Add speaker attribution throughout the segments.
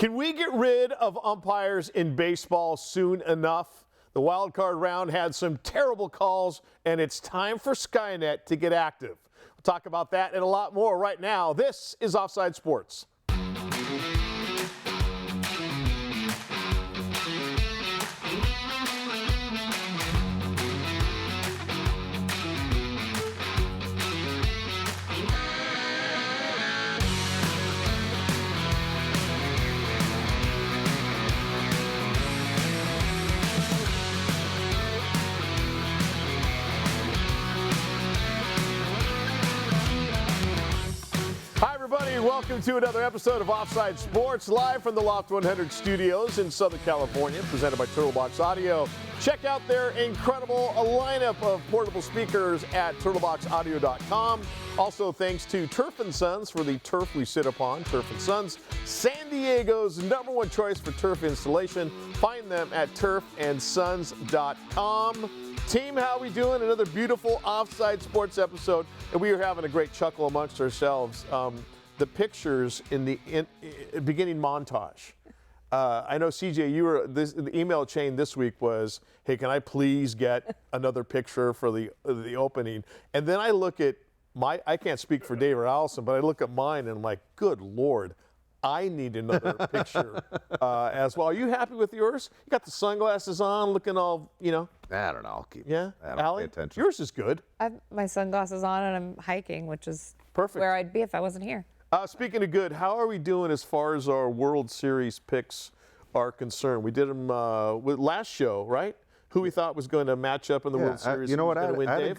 Speaker 1: Can we get rid of umpires in baseball soon enough? The wild card round had some terrible calls, and it's time for Skynet to get active. We'll talk about that and a lot more right now. This is Offside Sports. Welcome to another episode of Offside Sports, live from the Loft 100 studios in Southern California, presented by Turtlebox Audio. Check out their incredible lineup of portable speakers at turtleboxaudio.com. Also, thanks to Turf & Sons for the turf we sit upon. Turf & Sons, San Diego's #1 choice for turf installation. Find them at turfandsons.com. Team, how we doing? Another beautiful Offside Sports episode, and we are having a great chuckle amongst ourselves. The pictures in the beginning montage. I know, CJ, the email chain this week was, hey, can I please get another picture for the opening? And then I look at I can't speak for Dave or Allison, but I look at mine and I'm like, good Lord, I need another picture as well. Are you happy with yours? You got the sunglasses on, looking all,
Speaker 2: I don't know. I'll keep.
Speaker 1: Yeah,
Speaker 2: Allie, pay attention.
Speaker 1: Yours is good.
Speaker 3: I have my sunglasses on and I'm hiking, which is
Speaker 1: perfect.
Speaker 3: Where I'd be if I wasn't here.
Speaker 1: Speaking of good, how are we doing as far as our World Series picks are concerned? We did them with last show, right? Who we thought was going to match up in the World Series.
Speaker 2: You know what? I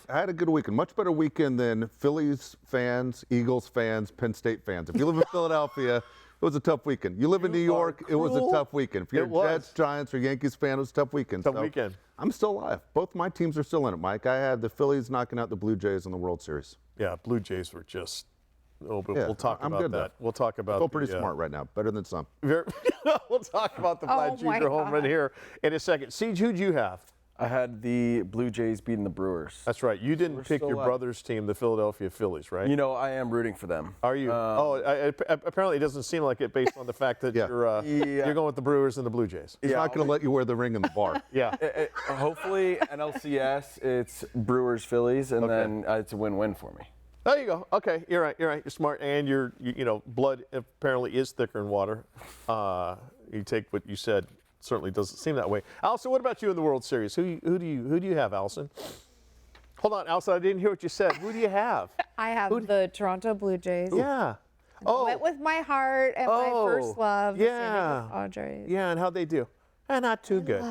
Speaker 2: had a good weekend. Much better weekend than Phillies fans, Eagles fans, Penn State fans. If you live in Philadelphia, it was a tough weekend. You live in New York, it was a tough weekend. If you're a Jets, Giants, or Yankees fan, it was a tough weekend.
Speaker 1: Tough weekend.
Speaker 2: I'm still alive. Both my teams are still in it, Mike. I had the Phillies knocking out the Blue Jays in the World Series.
Speaker 1: Yeah, Blue Jays were just... Oh, but we'll talk about that.
Speaker 2: Though.
Speaker 1: We'll talk about.
Speaker 2: I feel pretty smart right now, better than some.
Speaker 1: We'll talk about the Vlad Jr. home run here in a second. Siege, who'd you have?
Speaker 4: I had the Blue Jays beating the Brewers.
Speaker 1: That's right. You didn't pick your brother's team, the Philadelphia Phillies, right?
Speaker 4: You know, I am rooting for them.
Speaker 1: Are you? Apparently it doesn't seem like it based on the fact that you're going with the Brewers and the Blue Jays.
Speaker 2: He's not going to let you wear the ring in the bar.
Speaker 1: Yeah.
Speaker 4: Hopefully, NLCS, it's Brewers, Phillies, and then it's a win-win for me.
Speaker 1: There you go. Okay, you're right. You're smart, and blood apparently is thicker than water. You take what you said. Certainly doesn't seem that way. Allison, what about you in the World Series? Who do you have, Allison? Hold on, Allison. I didn't hear what you said. Who do you have?
Speaker 3: I have the Toronto Blue Jays.
Speaker 1: Yeah.
Speaker 3: Went with my heart and my first love.
Speaker 1: Yeah.
Speaker 3: The San Diego Padres.
Speaker 1: Yeah, and how'd they do? Not too good.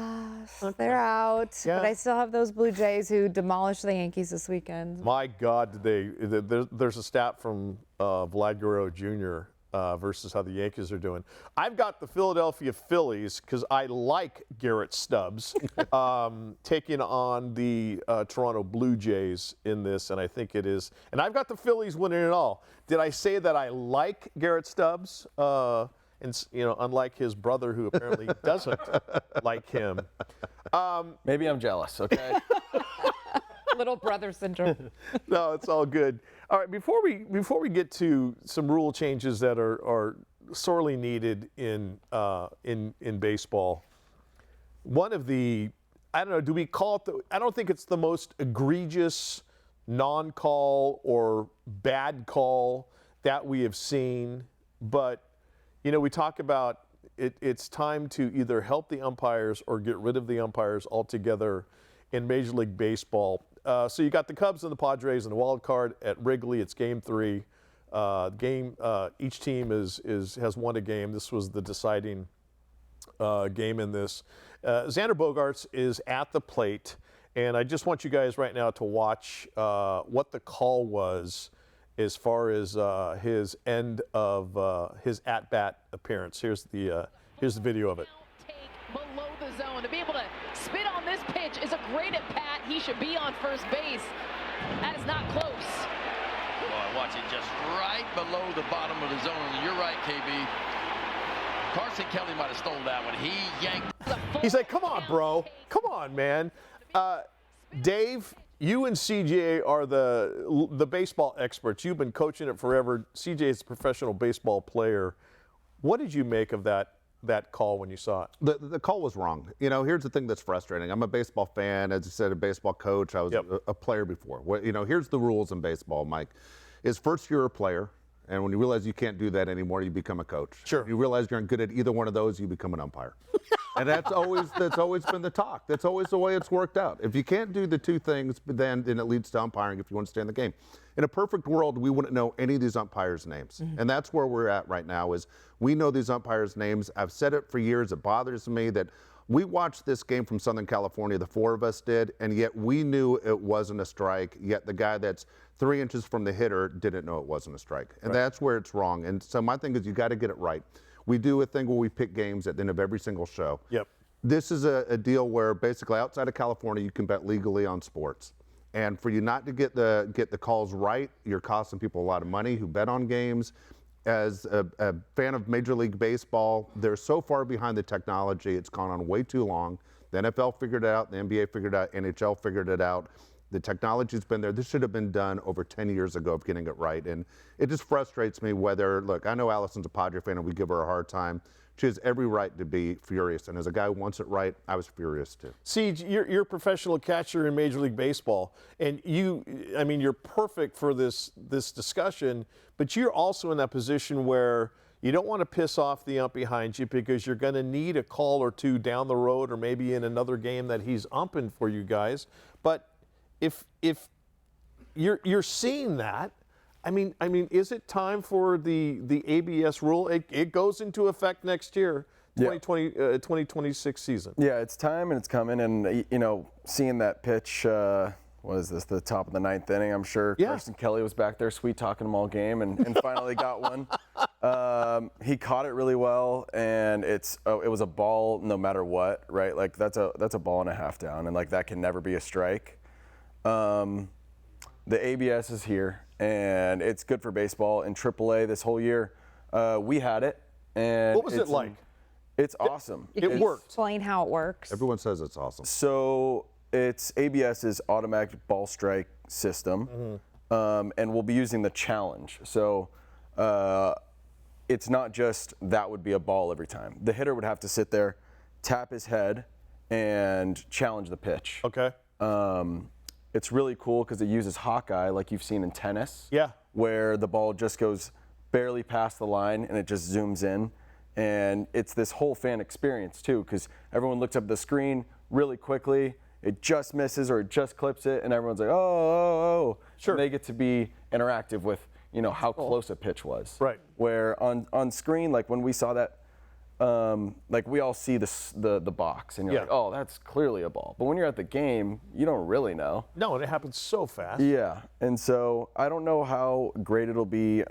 Speaker 3: Okay. They're out, but I still have those Blue Jays who demolished the Yankees this weekend.
Speaker 1: My God, there's a stat from Vlad Guerrero Jr. Versus how the Yankees are doing. I've got the Philadelphia Phillies because I like Garrett Stubbs taking on the Toronto Blue Jays in this, and I think it is. And I've got the Phillies winning it all. Did I say that I like Garrett Stubbs? And unlike his brother, who apparently doesn't like him.
Speaker 4: Maybe I'm jealous. Okay.
Speaker 3: Little brother syndrome.
Speaker 1: No, it's all good. All right, before we get to some rule changes that are sorely needed in baseball, one of the, I don't know, do we call it I don't think it's the most egregious non-call or bad call that we have seen, but we talk about it's time to either help the umpires or get rid of the umpires altogether in Major League Baseball. So you got the Cubs and the Padres and the wild card at Wrigley. It's Game 3. Each team has won a game. This was the deciding game in this. Xander Bogaerts is at the plate, and I just want you guys right now to watch what the call was as far as his end of his at-bat appearance. Here's the video of it.
Speaker 5: Take below the zone to be able to spit on this pitch is a great at bat. He should be on first base. That is not close.
Speaker 6: Boy, watch it just right below the bottom of the zone. You're right, KB. Carson Kelly might have stolen that one. He yanked.
Speaker 1: He's like, come on, bro. Come on, man. Dave, you and CJ are the baseball experts. You've been coaching it forever. CJ is a professional baseball player. What did you make of that that call when you saw it?
Speaker 2: The call was wrong. You know, here's the thing that's frustrating. I'm a baseball fan, as you said, a baseball coach. I was a player before. You know, here's the rules in baseball, Mike. Is first you're a player, and when you realize you can't do that anymore, you become a coach.
Speaker 1: Sure.
Speaker 2: When you realize you're good at either one of those, you become an umpire. And that's always been the talk. That's always the way it's worked out. If you can't do the two things, then it leads to umpiring if you want to stay in the game. In a perfect world, we wouldn't know any of these umpires' names. And that's where we're at right now is we know these umpires' names. I've said it for years. It bothers me that we watched this game from Southern California, the four of us did, and yet we knew it wasn't a strike, yet the guy that's 3 inches from the hitter didn't know it wasn't a strike. And that's where it's wrong. And so my thing is you got to get it right. We do a thing where we pick games at the end of every single show.
Speaker 1: Yep.
Speaker 2: This is a deal where basically outside of California, you can bet legally on sports. And for you not to get the calls right, you're costing people a lot of money who bet on games. As a fan of Major League Baseball, they're so far behind the technology. It's gone on way too long. The NFL figured it out. The NBA figured it out. NHL figured it out. The technology's been there. This should have been done over 10 years ago of getting it right. And it just frustrates me whether, look, I know Allison's a Padre fan and we give her a hard time. She has every right to be furious. And as a guy who wants it right, I was furious too.
Speaker 1: Siege, you're a professional catcher in Major League Baseball, and you're perfect for this discussion, but you're also in that position where you don't want to piss off the ump behind you because you're going to need a call or two down the road or maybe in another game that he's umping for you guys. But if you're seeing that, I mean, is it time for the ABS rule? It goes into effect next year, 2026 season.
Speaker 4: Yeah, it's time and it's coming. And, you know, seeing that pitch, what is this, the top of the 9th inning, I'm sure Carson Kelly was back there sweet talking him all game and finally got one. He caught it really well, and it was a ball no matter what, right? Like, that's a ball and a half down, and, like, that can never be a strike. The ABS is here, and it's good for baseball. In AAA this whole year, we had it. And
Speaker 1: what was it like?
Speaker 4: It's awesome.
Speaker 1: It worked.
Speaker 3: Explain how it works.
Speaker 2: Everyone says it's awesome.
Speaker 4: So it's ABS's automatic ball strike system, and we'll be using the challenge. So it's not just that would be a ball every time. The hitter would have to sit there, tap his head, and challenge the pitch.
Speaker 1: Okay.
Speaker 4: It's really cool because it uses Hawkeye like you've seen in tennis.
Speaker 1: Yeah.
Speaker 4: Where the ball just goes barely past the line and it just zooms in. And it's this whole fan experience too, because everyone looks up at the screen really quickly, it just misses or it just clips it, and everyone's like, oh.
Speaker 1: Sure.
Speaker 4: And they get to be interactive with, you know, how close a pitch was.
Speaker 1: Right.
Speaker 4: Where on screen, like when we saw that, like we all see the box and you're like, oh, that's clearly a ball. But when you're at the game, you don't really know.
Speaker 1: No, and it happens so fast.
Speaker 4: Yeah, and so I don't know how great it'll be,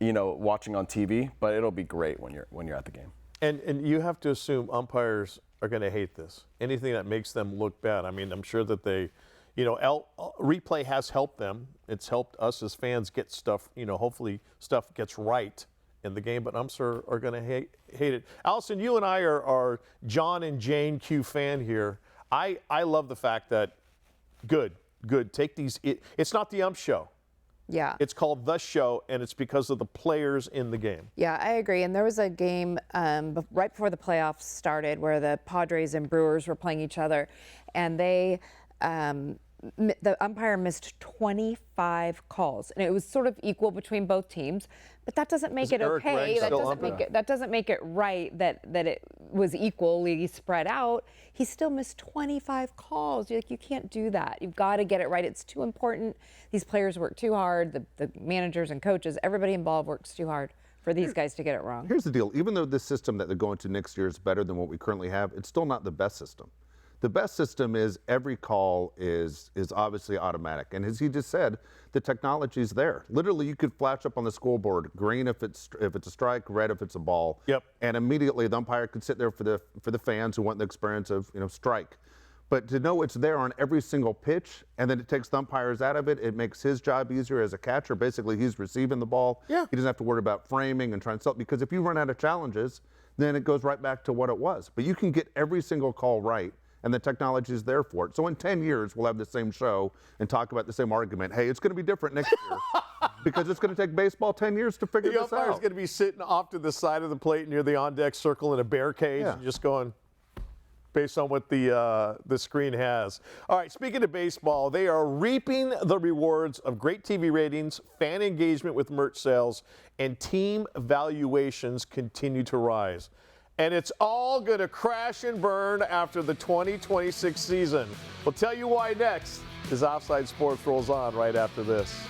Speaker 4: you know, watching on TV, but it'll be great when you're at the game.
Speaker 1: And you have to assume umpires are going to hate this. Anything that makes them look bad. I mean, I'm sure that they, you know, replay has helped them. It's helped us as fans get stuff, you know, hopefully stuff gets right in the game, but umps are going to hate it. Allison, you and I are John and Jane Q fan here. I love the fact that, good, take these, it's not the ump show.
Speaker 3: Yeah.
Speaker 1: It's called The Show, and it's because of the players in the game.
Speaker 3: Yeah, I agree. And there was a game right before the playoffs started where the Padres and Brewers were playing each other, and they the umpire missed 25 calls, and it was sort of equal between both teams. But that doesn't make it
Speaker 1: Eric
Speaker 3: okay.
Speaker 1: Gregg
Speaker 3: That doesn't make it right that it was equally spread out. He still missed 25 calls. You can't do that. You've got to get it right. It's too important. These players work too hard. The managers and coaches, everybody involved works too hard for these guys to get it wrong.
Speaker 2: Here's the deal. Even though this system that they're going to next year is better than what we currently have, it's still not the best system. The best system is every call is obviously automatic. And as he just said, the technology's there. Literally, you could flash up on the scoreboard, green if it's a strike, red if it's a ball.
Speaker 1: Yep.
Speaker 2: And immediately the umpire could sit there for the fans who want the experience of, you know, strike. But to know it's there on every single pitch, and then it takes the umpires out of it, it makes his job easier as a catcher. Basically, he's receiving the ball.
Speaker 1: Yeah.
Speaker 2: He doesn't have to worry about framing and trying to sell it, because if you run out of challenges, then it goes right back to what it was. But you can get every single call right, and the technology is there for it. So in 10 years, we'll have the same show and talk about the same argument. Hey, it's going to be different next year because it's going to take baseball 10 years to figure
Speaker 1: The
Speaker 2: this
Speaker 1: umpire's
Speaker 2: out.
Speaker 1: going to be sitting off to the side of the plate near the on-deck circle in a bear cage and just going based on what the screen has. All right, speaking of baseball, they are reaping the rewards of great TV ratings, fan engagement with merch sales, and team valuations continue to rise. And it's all going to crash and burn after the 2026 season. We'll tell you why next as Offside Sports rolls on right after this.